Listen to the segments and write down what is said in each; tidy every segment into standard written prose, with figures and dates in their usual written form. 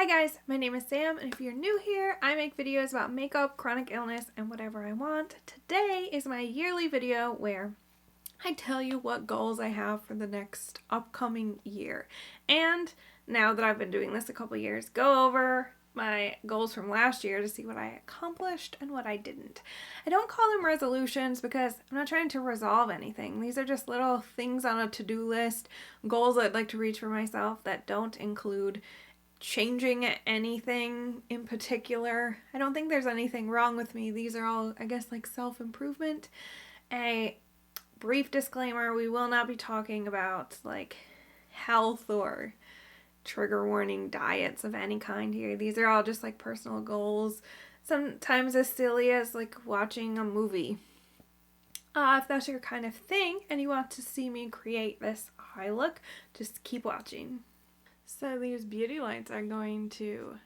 guys, my name is Sam, and if you're new here, I make videos about makeup, chronic illness, and whatever I want. Today is my yearly video where I tell you what goals I have for the next upcoming year. And now that I've been doing this a couple years, go over my goals from last year to see what I accomplished and what I didn't. I don't call them resolutions because I'm not trying to resolve anything. These are just little things on a to-do list, goals I'd like to reach for myself that don't include changing anything in particular. I don't think there's anything wrong with me. These are all, I guess, like self-improvement. A brief disclaimer, we will not be talking about like health or trigger warning diets of any kind here. These are all just like personal goals, sometimes as silly as like watching a movie. If that's your kind of thing and you want to see me create this eye look, just keep watching. So these beauty lights are going to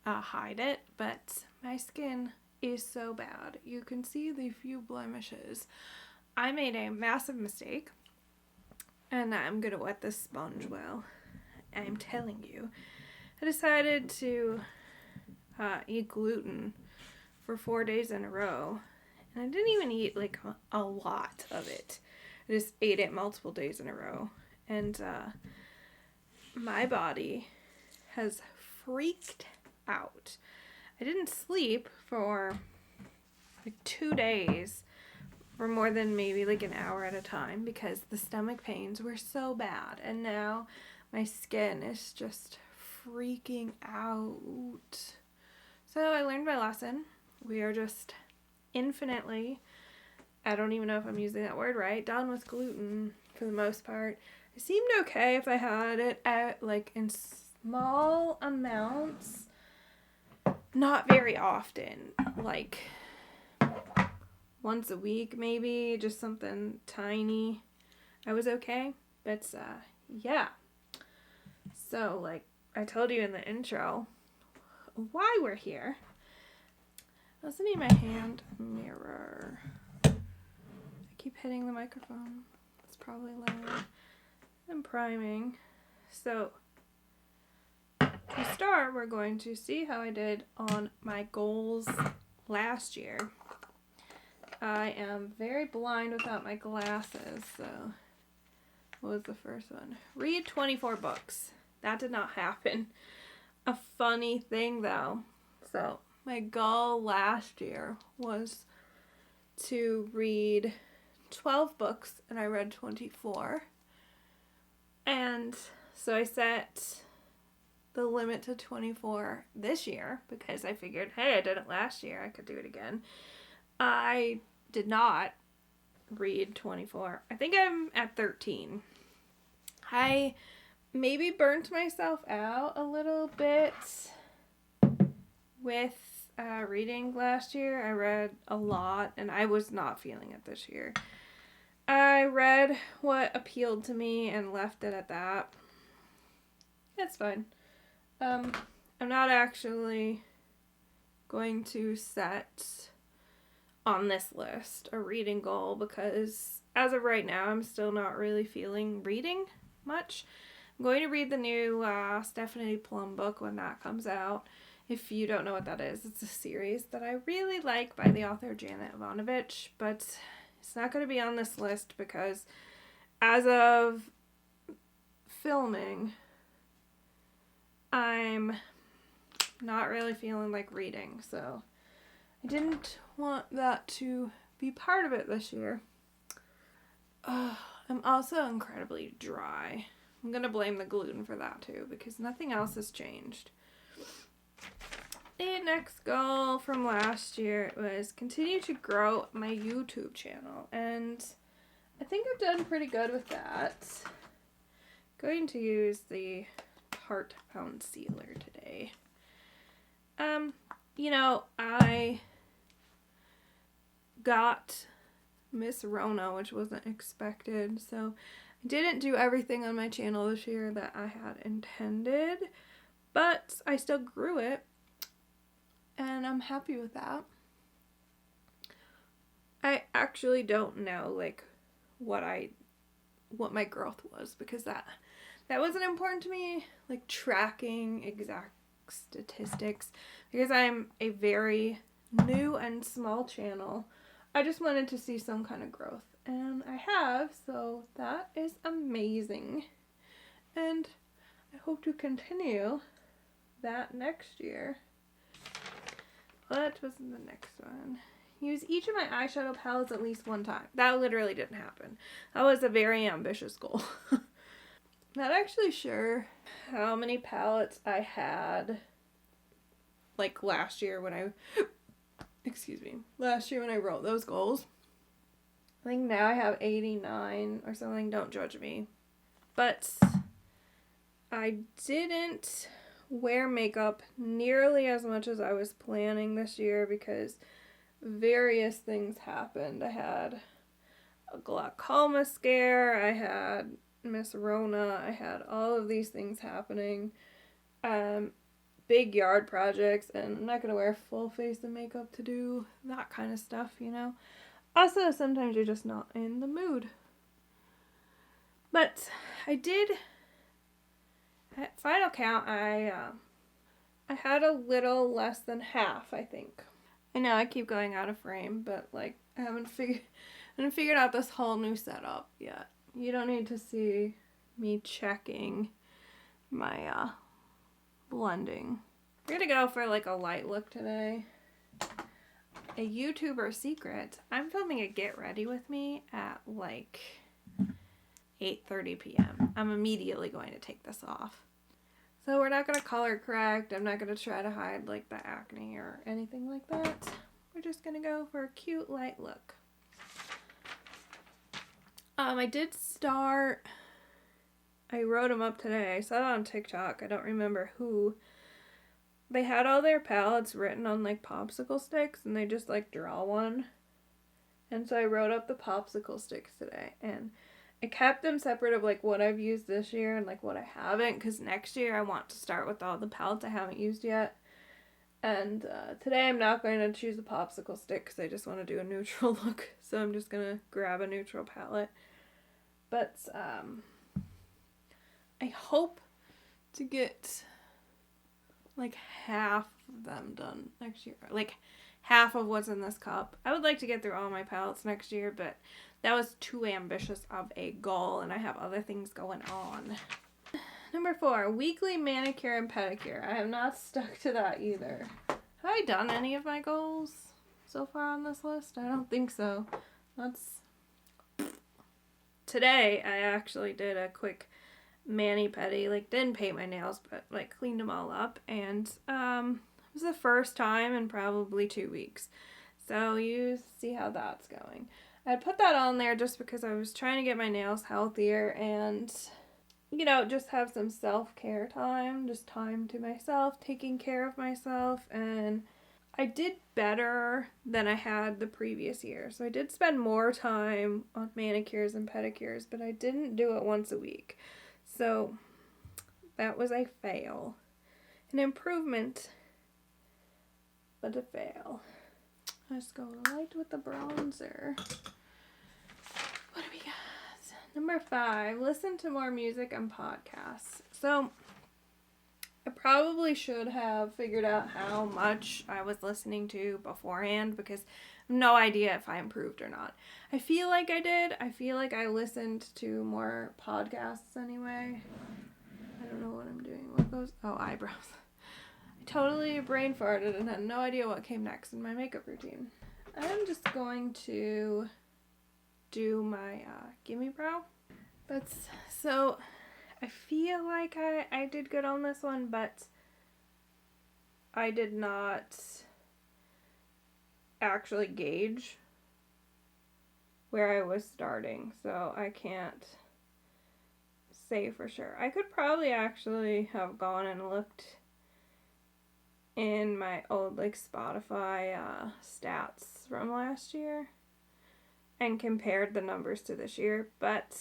hide it, but my skin is so bad. You can see the few blemishes. I made a massive mistake, and I'm going to wet this sponge well. I'm telling you. I decided to eat gluten for 4 days in a row, and I didn't even eat like a lot of it. I just ate it multiple days in a row, and my body has freaked out. I didn't sleep for like 2 days for more than maybe like an hour at a time because the stomach pains were so bad, and now my skin is just freaking out. So I learned my lesson. We are just infinitely, I don't even know if I'm using that word right, done with gluten for the most part. It seemed okay if I had it at like in small amounts, not very often, like once a week maybe, just something tiny. I was okay, but yeah. So like I told you in the intro why we're here. I also need my hand mirror. I keep hitting the microphone. It's probably loud. I'm priming. So to start, we're going to see how I did on my goals last year. I am very blind without my glasses, so what was the first one? Read 24 books. That did not happen. A funny thing though. So my goal last year was to read 12 books, and I read 24. And so I set the limit to 24 this year because I figured, hey, I did it last year. I could do it again. I did not read 24. I think I'm at 13. I maybe burnt myself out a little bit with reading last year. I read a lot, and I was not feeling it this year. I read what appealed to me and left it at that. It's fine. I'm not actually going to set on this list a reading goal because as of right now, I'm still not really feeling reading much. I'm going to read the new Stephanie Plum book when that comes out. If you don't know what that is, it's a series that I really like by the author Janet Ivanovich, but it's not going to be on this list because as of filming, I'm not really feeling like reading, so I didn't want that to be part of it this year. I'm also incredibly dry. I'm going to blame the gluten for that too because nothing else has changed. The next goal from last year was continue to grow my YouTube channel, and I think I've done pretty good with that. Going to use the Tarte Foundcealer today. I got Miss Rona, which wasn't expected, so I didn't do everything on my channel this year that I had intended, but I still grew it, and I'm happy with that. I actually don't know, like, what my growth was, because that wasn't important to me, like, tracking exact statistics because I'm a very new and small channel. I just wanted to see some kind of growth, and I have, so that is amazing. And I hope to continue that next year. What was the next one? Use each of my eyeshadow palettes at least one time. That literally didn't happen. That was a very ambitious goal. Not actually sure how many palettes I had like last year when I wrote those goals. I think now I have 89 or something. Don't judge me. But I didn't wear makeup nearly as much as I was planning this year because various things happened. I had a glaucoma scare, I had Miss Rona, I had all of these things happening. Big yard projects, and I'm not going to wear full face of makeup to do that kind of stuff, you know. Also, sometimes you're just not in the mood. But I did, at final count, I had a little less than half, I think. I know I keep going out of frame, but like I haven't figured out this whole new setup yet. You don't need to see me checking my blending. We're gonna go for like a light look today. A YouTuber secret. I'm filming a get ready with me at like 8:30 p.m. I'm immediately going to take this off. So we're not going to color correct. I'm not going to try to hide like the acne or anything like that. We're just going to go for a cute light look. I did start, I wrote them up today. I saw it on TikTok. I don't remember who. They had all their palettes written on like popsicle sticks and they just like draw one. And so I wrote up the popsicle sticks today, and I kept them separate of like what I've used this year and like what I haven't, because next year I want to start with all the palettes I haven't used yet. And today I'm not going to choose a popsicle stick because I just want to do a neutral look. So I'm just going to grab a neutral palette. But I hope to get like half of them done next year. Like half of what's in this cup. I would like to get through all my palettes next year, but that was too ambitious of a goal, and I have other things going on. Number 4, weekly manicure and pedicure. I have not stuck to that either. Have I done any of my goals so far on this list? I don't think so. Today, I actually did a quick mani-pedi. Like, didn't paint my nails, but, like, cleaned them all up. And, it was the first time in probably 2 weeks. So, you see how that's going. I put that on there just because I was trying to get my nails healthier and, you know, just have some self-care time, just time to myself, taking care of myself, and I did better than I had the previous year. So I did spend more time on manicures and pedicures, but I didn't do it once a week. So that was a fail. An improvement, but a fail. Let's go light with the bronzer. What do we got? Number 5, listen to more music and podcasts. So, I probably should have figured out how much I was listening to beforehand because I have no idea if I improved or not. I feel like I did. I feel like I listened to more podcasts anyway. I don't know what I'm doing. What goes? Oh, eyebrows. I totally brain farted and had no idea what came next in my makeup routine. I'm just going to do my Gimme brow. But so I feel like I did good on this one, but I did not actually gauge where I was starting, so I can't say for sure. I could probably actually have gone and looked in my old like Spotify stats from last year and compared the numbers to this year, but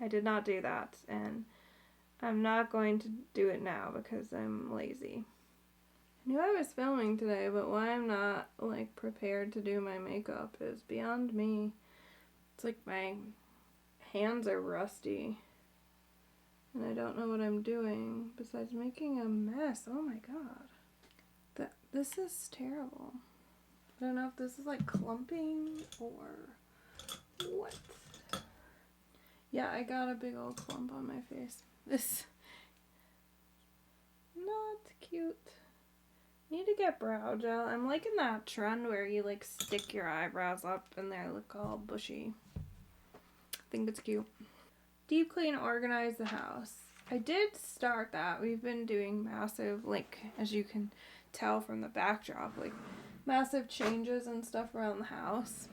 I did not do that, and I'm not going to do it now because I'm lazy. I knew I was filming today, but why I'm not like prepared to do my makeup is beyond me. It's like my hands are rusty and I don't know what I'm doing besides making a mess. Oh my god. This is terrible. I don't know if this is like clumping or what. Yeah, I got a big old clump on my face. This not cute. Need to get brow gel. I'm liking that trend where you like stick your eyebrows up and they look all bushy. I think it's cute. Deep clean, organize the house. I did start that. We've been doing massive, like, as you can tell from the backdrop, like massive changes and stuff around the house.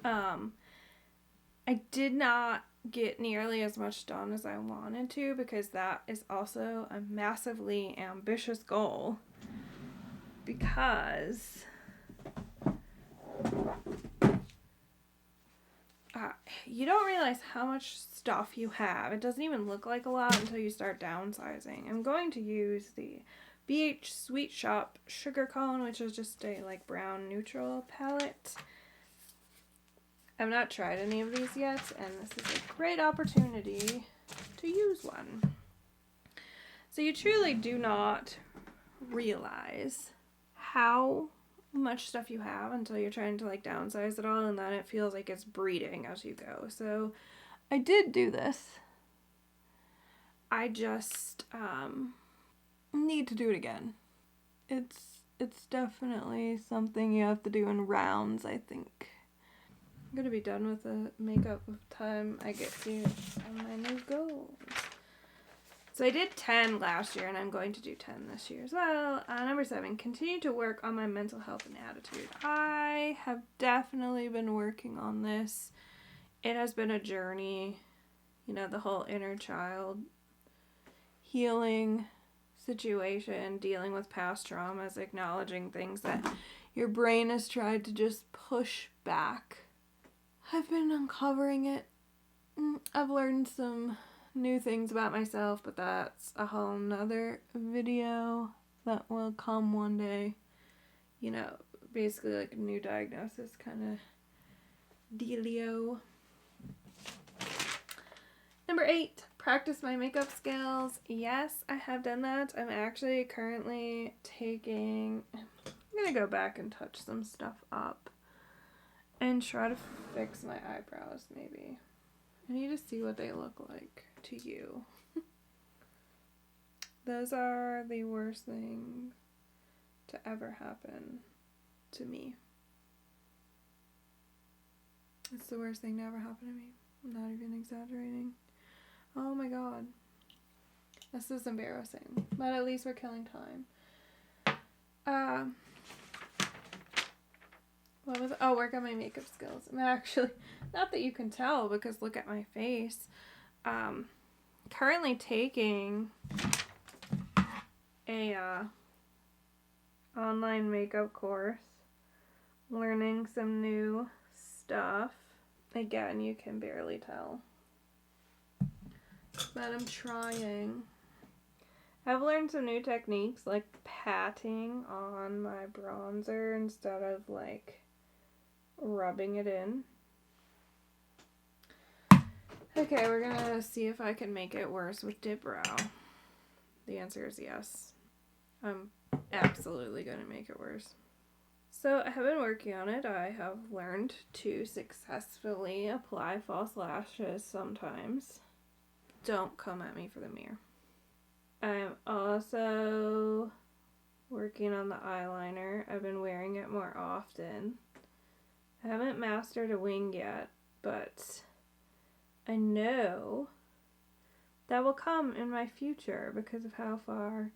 I did not get nearly as much done as I wanted to because that is also a massively ambitious goal. Because you don't realize how much stuff you have. It doesn't even look like a lot until you start downsizing. I'm going to use the BH Sweet Shop Sugar Cone, which is just a like brown neutral palette. I've not tried any of these yet, and this is a great opportunity to use one. So you truly do not realize how much stuff you have until you're trying to like downsize it all, and then it feels like it's breeding as you go. So I did do this. I just need to do it again. It's definitely something you have to do in rounds, I think. I'm gonna be done with the makeup by the time I get to my new goals. So I did 10 last year, and I'm going to do 10 this year as well. Number 7, continue to work on my mental health and attitude. I have definitely been working on this. It has been a journey, you know, the whole inner child healing situation, dealing with past traumas, acknowledging things that your brain has tried to just push back. I've been uncovering it. I've learned some new things about myself, but that's a whole nother video that will come one day. You know, basically like a new diagnosis kind of dealio. Number 8, practice my makeup skills. Yes, I have done that. I'm actually currently I'm gonna go back and touch some stuff up and try to fix my eyebrows maybe. I need to see what they look like to you. Those are the worst things to ever happen to me. It's the worst thing to ever happen to me. I'm not even exaggerating. Oh my god. This is embarrassing. But at least we're killing time. What was it? Oh, work on my makeup skills. I'm actually, not that you can tell because look at my face. Currently taking a online makeup course, learning some new stuff. Again, you can barely tell, but I'm trying. I've learned some new techniques like patting on my bronzer instead of like rubbing it in. Okay, we're gonna see if I can make it worse with DipBrow. The answer is yes. I'm absolutely gonna make it worse. So I have been working on it. I have learned to successfully apply false lashes sometimes. Don't come at me for the mirror. I'm also working on the eyeliner. I've been wearing it more often. I haven't mastered a wing yet, but I know that will come in my future because of how far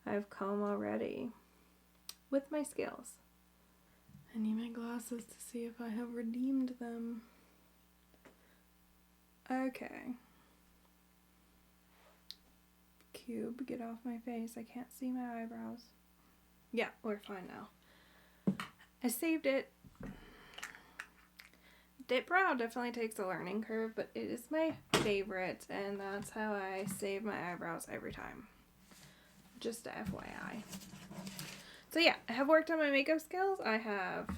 I've come already with my skills. I need my glasses to see if I have redeemed them. Okay. Cube, get off my face. I can't see my eyebrows. Yeah, we're fine now. I saved it. DipBrow definitely takes a learning curve, but it is my favorite, and that's how I save my eyebrows every time. Just a FYI. So yeah, I have worked on my makeup skills. I have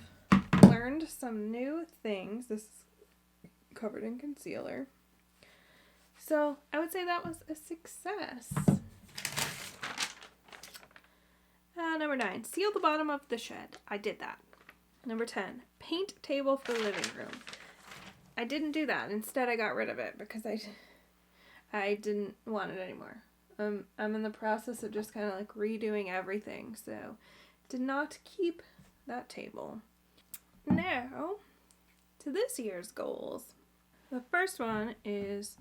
learned some new things. This is covered in concealer. So I would say that was a success. Number 9, seal the bottom of the shed. I did that. Number 10, paint table for living room. I didn't do that. Instead, I got rid of it because I didn't want it anymore. I'm in the process of just kind of like redoing everything, so did not keep that table. Now, to this year's goals. The first one is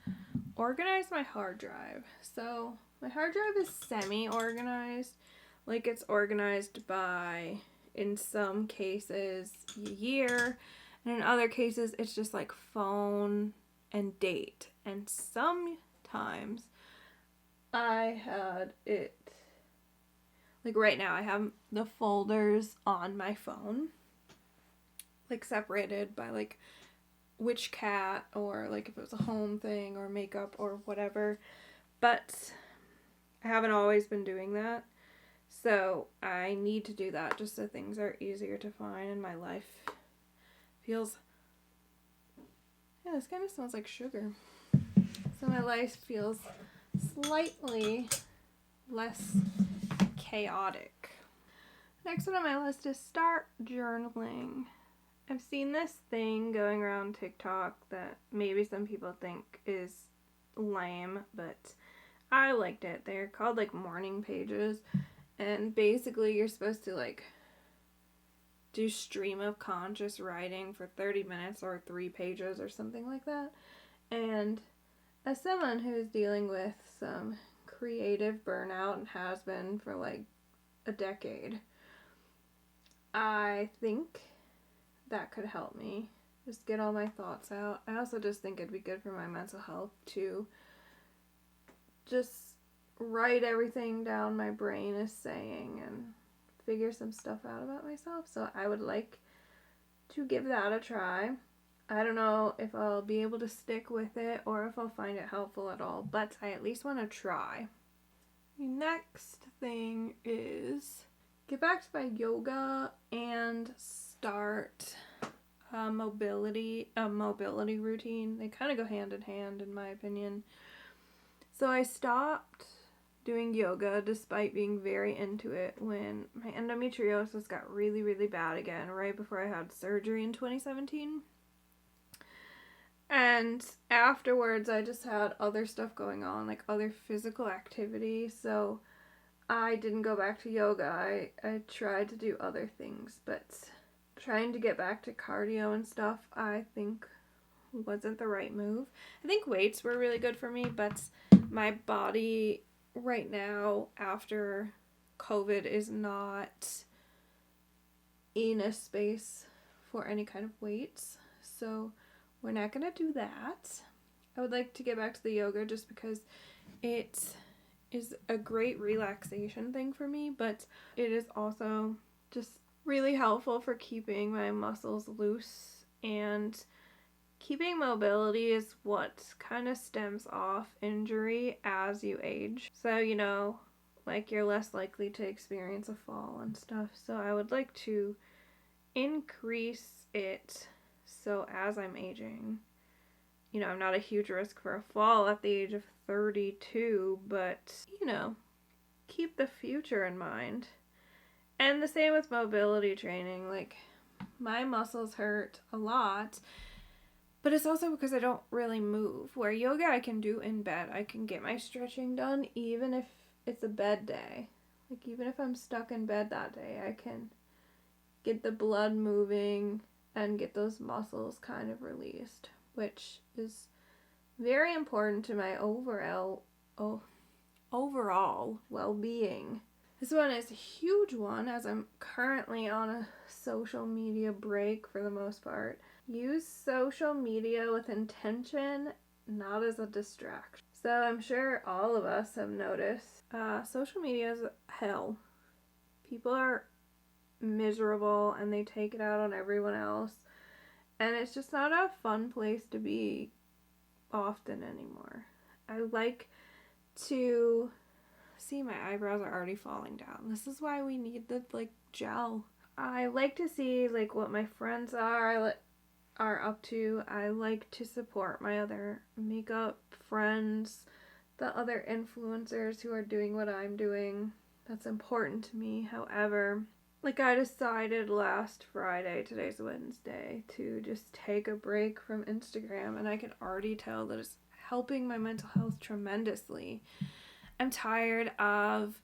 organize my hard drive. So my hard drive is semi-organized. Like it's organized by, in some cases, year, and in other cases it's just like phone and date. And sometimes I had it, like right now I have the folders on my phone, like separated by like which cat, or like if it was a home thing or makeup or whatever, but I haven't always been doing that. So I need to do that just so things are easier to find and my life feels, yeah, this kind of smells like sugar. So my life feels slightly less chaotic. Next one on my list is start journaling. I've seen this thing going around TikTok that maybe some people think is lame, but I liked it. They're called like morning pages. And basically you're supposed to like do stream of conscious writing for 30 minutes or 3 pages or something like that. And as someone who is dealing with some creative burnout and has been for like a decade, I think that could help me just get all my thoughts out. I also just think it'd be good for my mental health to just write everything down my brain is saying and figure some stuff out about myself. So I would like to give that a try. I don't know if I'll be able to stick with it or if I'll find it helpful at all, but I at least want to try. The next thing is get back to my yoga and start a mobility routine. They kind of go hand in hand in my opinion. So I stopped doing yoga despite being very into it when my endometriosis got really, really bad again right before I had surgery in 2017. And afterwards I just had other stuff going on, like other physical activity, so I didn't go back to yoga. I tried to do other things, but trying to get back to cardio and stuff I think wasn't the right move. I think weights were really good for me, but my body right now after COVID is not in a space for any kind of weights, so we're not gonna do that. I would like to get back to the yoga just because it is a great relaxation thing for me, but it is also just really helpful for keeping my muscles loose, and keeping mobility is what kind of stems off injury as you age. So, you know, like you're less likely to experience a fall and stuff. So I would like to increase it so as I'm aging, you know, I'm not a huge risk for a fall at the age of 32, but, you know, keep the future in mind. And the same with mobility training. Like, my muscles hurt a lot, but it's also because I don't really move. Where yoga I can do in bed. I can get my stretching done even if it's a bed day. Like, even if I'm stuck in bed that day, I can get the blood moving and get those muscles kind of released, which is very important to my overall well-being. This one is a huge one as I'm currently on a social media break for the most part. Use social media with intention, not as a distraction. So I'm sure all of us have noticed social media is hell. People are miserable and they take it out on everyone else, and it's just not a fun place to be often anymore. I like to see my eyebrows are already falling down. This is why we need the like gel. I like to see like what my friends are. are up to. I like to support my other makeup friends, the other influencers who are doing what I'm doing. That's important to me. However, like I decided last Friday, today's Wednesday, to just take a break from Instagram, and I can already tell that it's helping my mental health tremendously. I'm tired of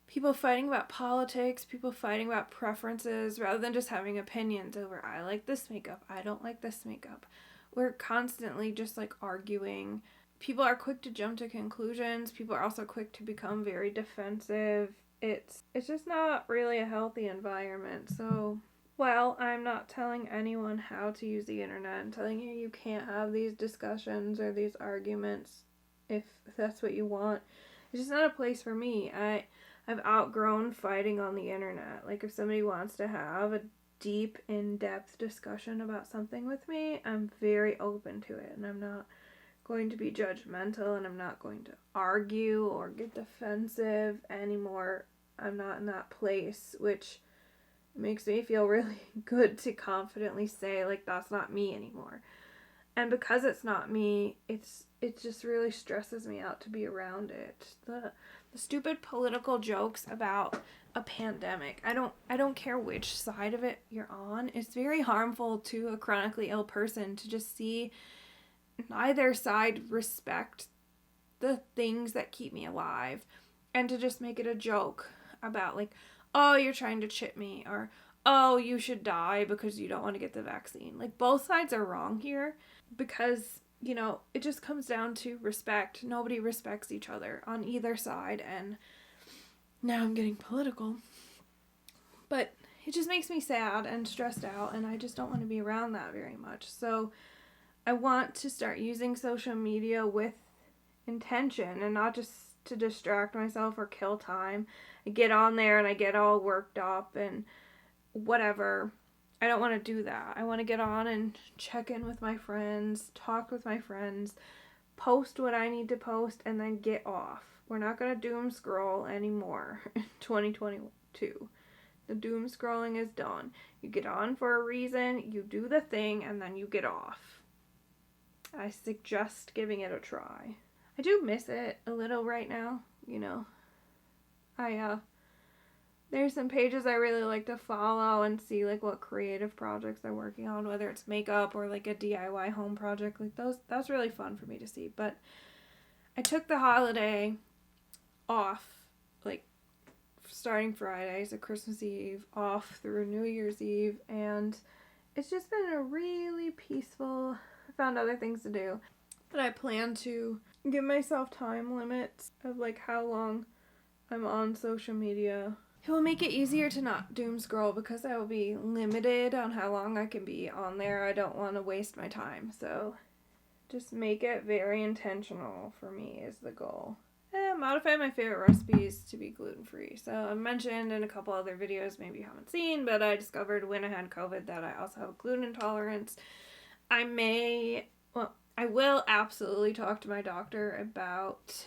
people fighting about politics, people fighting about preferences, rather than just having opinions over, I like this makeup, I don't like this makeup. We're constantly just like arguing. People are quick to jump to conclusions. People are also quick to become very defensive. It's just not really a healthy environment. So, while I'm not telling anyone how to use the internet and telling you can't have these discussions or these arguments if that's what you want, it's just not a place for me. I've outgrown fighting on the internet. Like, if somebody wants to have a deep, in-depth discussion about something with me, I'm very open to it, and I'm not going to be judgmental, and I'm not going to argue or get defensive anymore. I'm not in that place, which makes me feel really good to confidently say, like, that's not me anymore. And because it's not me, it just really stresses me out to be around it. The stupid political jokes about a pandemic. I don't care which side of it you're on. It's very harmful to a chronically ill person to just see neither side respect the things that keep me alive, and to just make it a joke about, like, oh, you're trying to chip me, or oh, you should die because you don't want to get the vaccine. Like, both sides are wrong here, because, you know, it just comes down to respect. Nobody respects each other on either side, and now I'm getting political, but it just makes me sad and stressed out, and I just don't want to be around that very much. So I want to start using social media with intention and not just to distract myself or kill time. I get on there and I get all worked up and whatever. I don't want to do that. I want to get on and check in with my friends, talk with my friends, post what I need to post, and then get off. We're not going to doom scroll anymore in 2022. The doom scrolling is done. You get on for a reason, you do the thing, and then you get off. I suggest giving it a try. I do miss it a little right now, you know. There's some pages I really like to follow and see, like, what creative projects they're working on, whether it's makeup or, like, a DIY home project. Like, that's really fun for me to see. But I took the holiday off, like, starting Friday, so Christmas Eve, off through New Year's Eve, and it's just been a really peaceful, I found other things to do. But I plan to give myself time limits of, like, how long I'm on social media. It will make it easier to not doom scroll because I will be limited on how long I can be on there. I don't want to waste my time, so just make it very intentional for me is the goal. And modify my favorite recipes to be gluten-free. So I mentioned in a couple other videos, maybe you haven't seen, but I discovered when I had COVID that I also have gluten intolerance. I will absolutely talk to my doctor about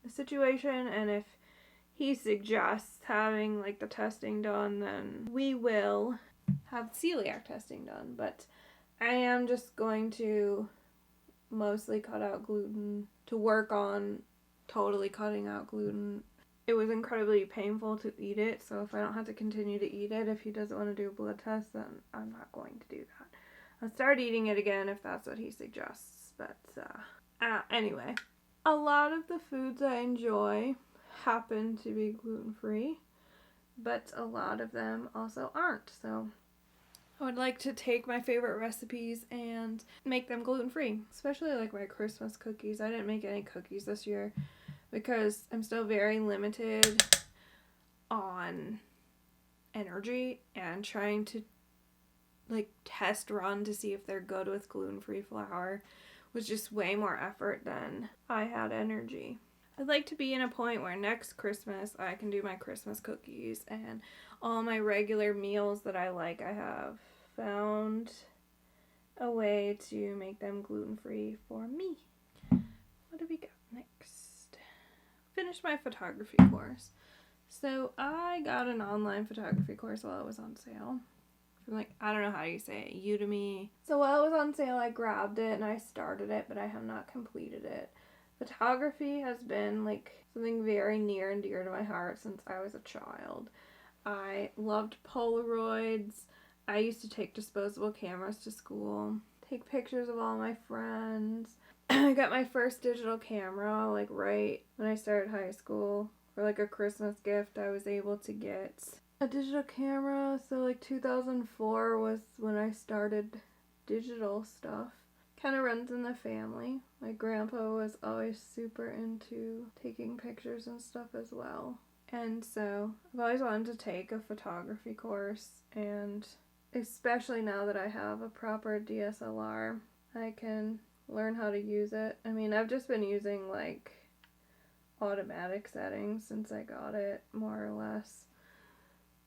the situation, and if he suggests having, like, the testing done, then we will have celiac testing done. But I am just going to mostly cut out gluten, to work on totally cutting out gluten. It was incredibly painful to eat it, so if I don't have to continue to eat it, if he doesn't want to do a blood test, then I'm not going to do that. I'll start eating it again if that's what he suggests. But anyway, a lot of the foods I enjoy happen to be gluten-free, but a lot of them also aren't. So I would like to take my favorite recipes and make them gluten-free, especially like my Christmas cookies. I didn't make any cookies this year because I'm still very limited on energy, and trying to, like, test run to see if they're good with gluten-free flour was just way more effort than I had energy. I'd like to be in a point where next Christmas I can do my Christmas cookies and all my regular meals that I like. I have found a way to make them gluten-free for me. What do we got next? Finished my photography course. So I got an online photography course while it was on sale from like, I don't know how you say it, Udemy. So while it was on sale, I grabbed it and I started it, but I have not completed it. Photography has been like something very near and dear to my heart since I was a child. I loved Polaroids. I used to take disposable cameras to school, take pictures of all my friends. I got my first digital camera like right when I started high school. For like a Christmas gift, I was able to get a digital camera. So like 2004 was when I started digital stuff. Kind of runs in the family. My grandpa was always super into taking pictures and stuff as well. And so I've always wanted to take a photography course, and especially now that I have a proper DSLR, I can learn how to use it. I mean, I've just been using like automatic settings since I got it, more or less,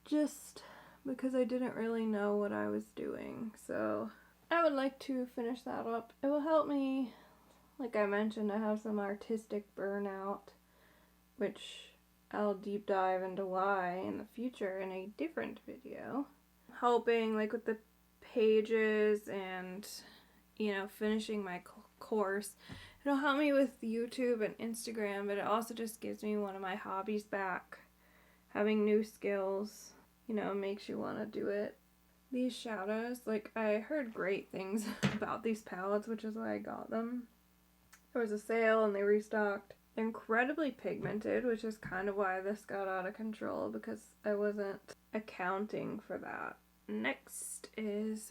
just because I didn't really know what I was doing. So I would like to finish that up. It will help me, like I mentioned, I have some artistic burnout, which I'll deep dive into why in the future in a different video. Helping like with the pages and, you know, finishing my course. It'll help me with YouTube and Instagram, but it also just gives me one of my hobbies back. Having new skills, you know, makes you want to do it. These shadows, like, I heard great things about these palettes, which is why I got them. There was a sale and they restocked. They're incredibly pigmented, which is kind of why this got out of control, because I wasn't accounting for that. Next is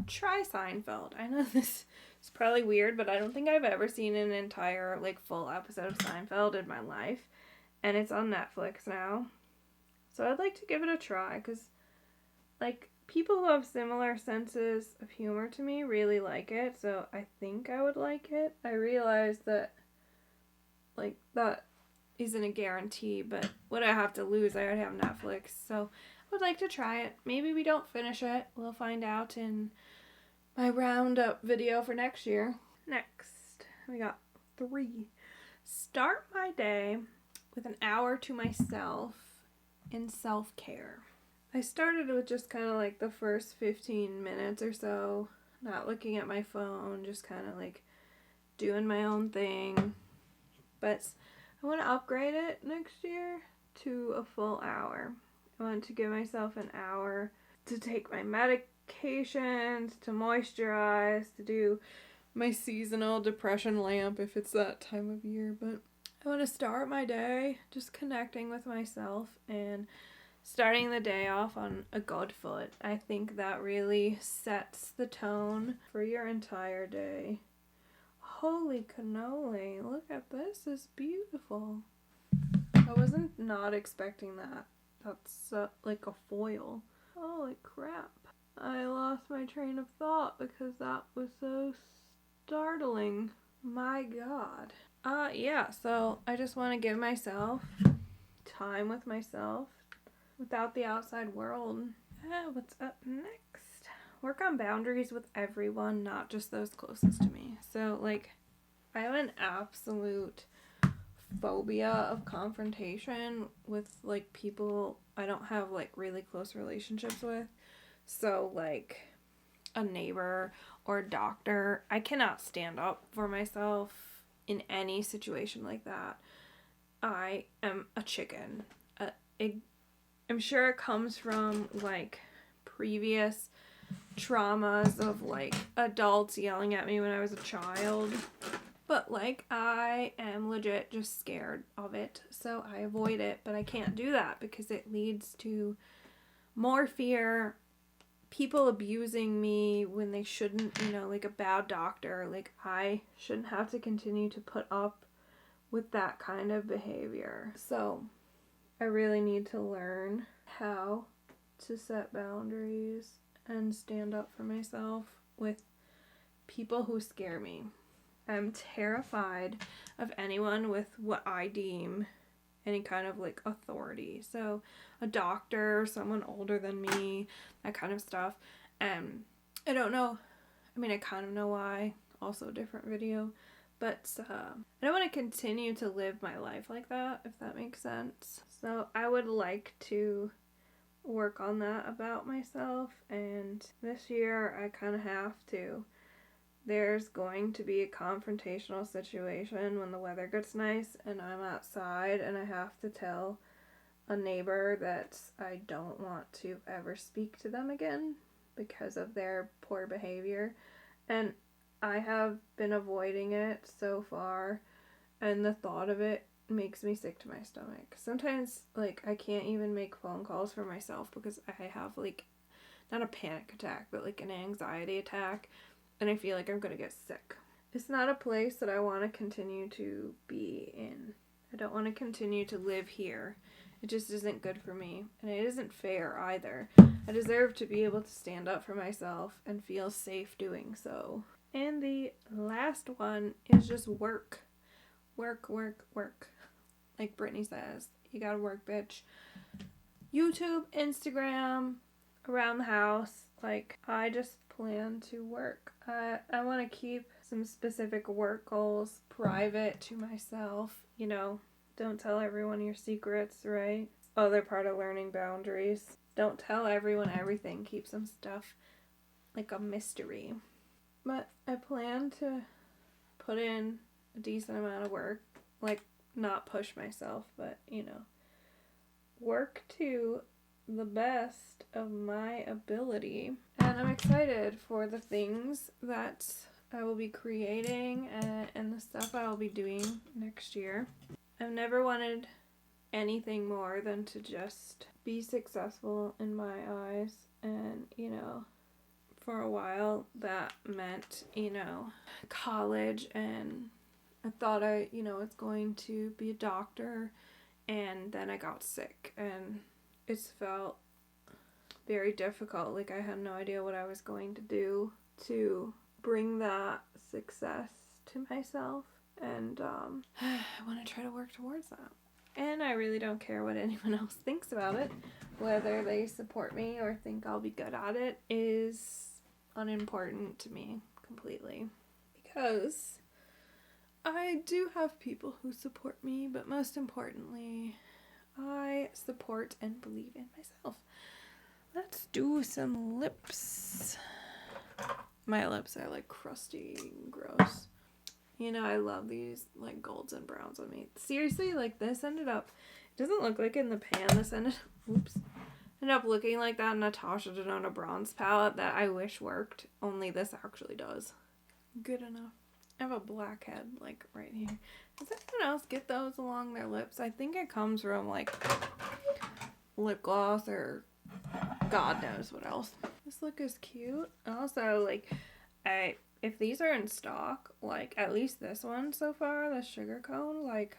Try Seinfeld. I know this is probably weird, but I don't think I've ever seen an entire, like, full episode of Seinfeld in my life. And it's on Netflix now. So I'd like to give it a try, because, like, people who have similar senses of humor to me really like it, so I think I would like it. I realize that, like, that isn't a guarantee, but what I have to lose, I already have Netflix, so I would like to try it. Maybe we don't finish it. We'll find out in my roundup video for next year. Next, we got 3. Start my day with an hour to myself in self-care. I started with just kind of like the first 15 minutes or so, not looking at my phone, just kind of like doing my own thing. But I want to upgrade it next year to a full hour. I want to give myself an hour to take my medications, to moisturize, to do my seasonal depression lamp if it's that time of year. But I want to start my day just connecting with myself and starting the day off on a good foot. I think that really sets the tone for your entire day. Holy cannoli, look at this, it's beautiful. I wasn't not expecting that. That's like a foil. Holy crap. I lost my train of thought because that was so startling. My god. Yeah, so I just want to give myself time with myself without the outside world. What's up next? Work on boundaries with everyone, not just those closest to me. So, like, I have an absolute phobia of confrontation with, like, people I don't have, like, really close relationships with. So, like, a neighbor or a doctor, I cannot stand up for myself in any situation like that. I am a chicken. I'm sure it comes from, like, previous traumas of, like, adults yelling at me when I was a child. But, like, I am legit just scared of it, so I avoid it. But I can't do that because it leads to more fear, people abusing me when they shouldn't, you know, like a bad doctor. Like, I shouldn't have to continue to put up with that kind of behavior. So I really need to learn how to set boundaries and stand up for myself with people who scare me. I'm terrified of anyone with what I deem any kind of, like, authority. So a doctor, someone older than me, that kind of stuff. I don't know. I mean, I kind of know why. Also a different video. But I don't want to continue to live my life like that, if that makes sense. So I would like to work on that about myself, and this year I kind of have to. There's going to be a confrontational situation when the weather gets nice and I'm outside and I have to tell a neighbor that I don't want to ever speak to them again because of their poor behavior. And I have been avoiding it so far, and the thought of it makes me sick to my stomach. Sometimes, like, I can't even make phone calls for myself because I have, like, not a panic attack, but, like, an anxiety attack, and I feel like I'm gonna get sick. It's not a place that I want to continue to be in. I don't want to continue to live here. It just isn't good for me, and it isn't fair either. I deserve to be able to stand up for myself and feel safe doing so. And the last one is just work. Work, work, work. Like Brittany says, you gotta work, bitch. YouTube, Instagram, around the house. Like, I just plan to work. I want to keep some specific work goals private to myself. You know, don't tell everyone your secrets, right? Other part of learning boundaries. Don't tell everyone everything. Keep some stuff like a mystery. But I plan to put in a decent amount of work. Like, not push myself, but, you know, work to the best of my ability. And I'm excited for the things that I will be creating and the stuff I will be doing next year. I've never wanted anything more than to just be successful in my eyes. And, you know, for a while that meant, you know, college, and I thought I was going to be a doctor, and then I got sick, and it's felt very difficult. Like, I had no idea what I was going to do to bring that success to myself, and I want to try to work towards that. And I really don't care what anyone else thinks about it. Whether they support me or think I'll be good at it is unimportant to me completely. Because I do have people who support me, but most importantly, I support and believe in myself. Let's do some lips. My lips are like crusty and gross. You know, I love these like golds and browns on me. Seriously, like this ended up, it doesn't look like in the pan, this ended up looking like that Natasha Denona bronze palette that I wish worked, only this actually does. Good enough. I have a blackhead like right here. Does anyone else get those along their lips? I think it comes from like lip gloss or God knows what else. This look is cute. Also, like, if these are in stock, like at least this one so far, the sugar cone, like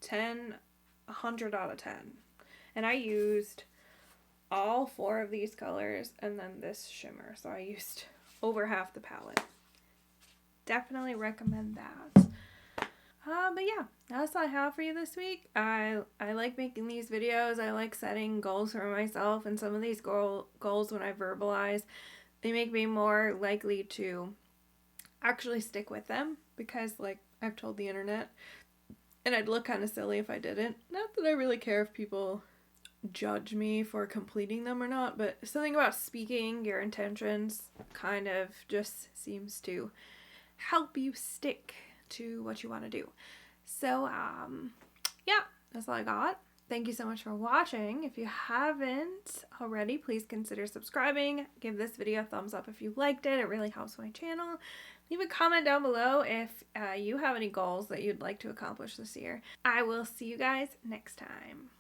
100 out of 10. And I used all 4 of these colors and then this shimmer. So I used over half the palette. Definitely recommend that. But yeah, that's all I have for you this week. I like making these videos. I like setting goals for myself. And some of these goals, when I verbalize, they make me more likely to actually stick with them. Because, like, I've told the internet, and I'd look kind of silly if I didn't. Not that I really care if people judge me for completing them or not, but something about speaking your intentions kind of just seems to help you stick to what you want to do. So, yeah, that's all I got. Thank you so much for watching. If you haven't already, please consider subscribing. Give this video a thumbs up if you liked it. It really helps my channel. Leave a comment down below if you have any goals that you'd like to accomplish this year. I will see you guys next time.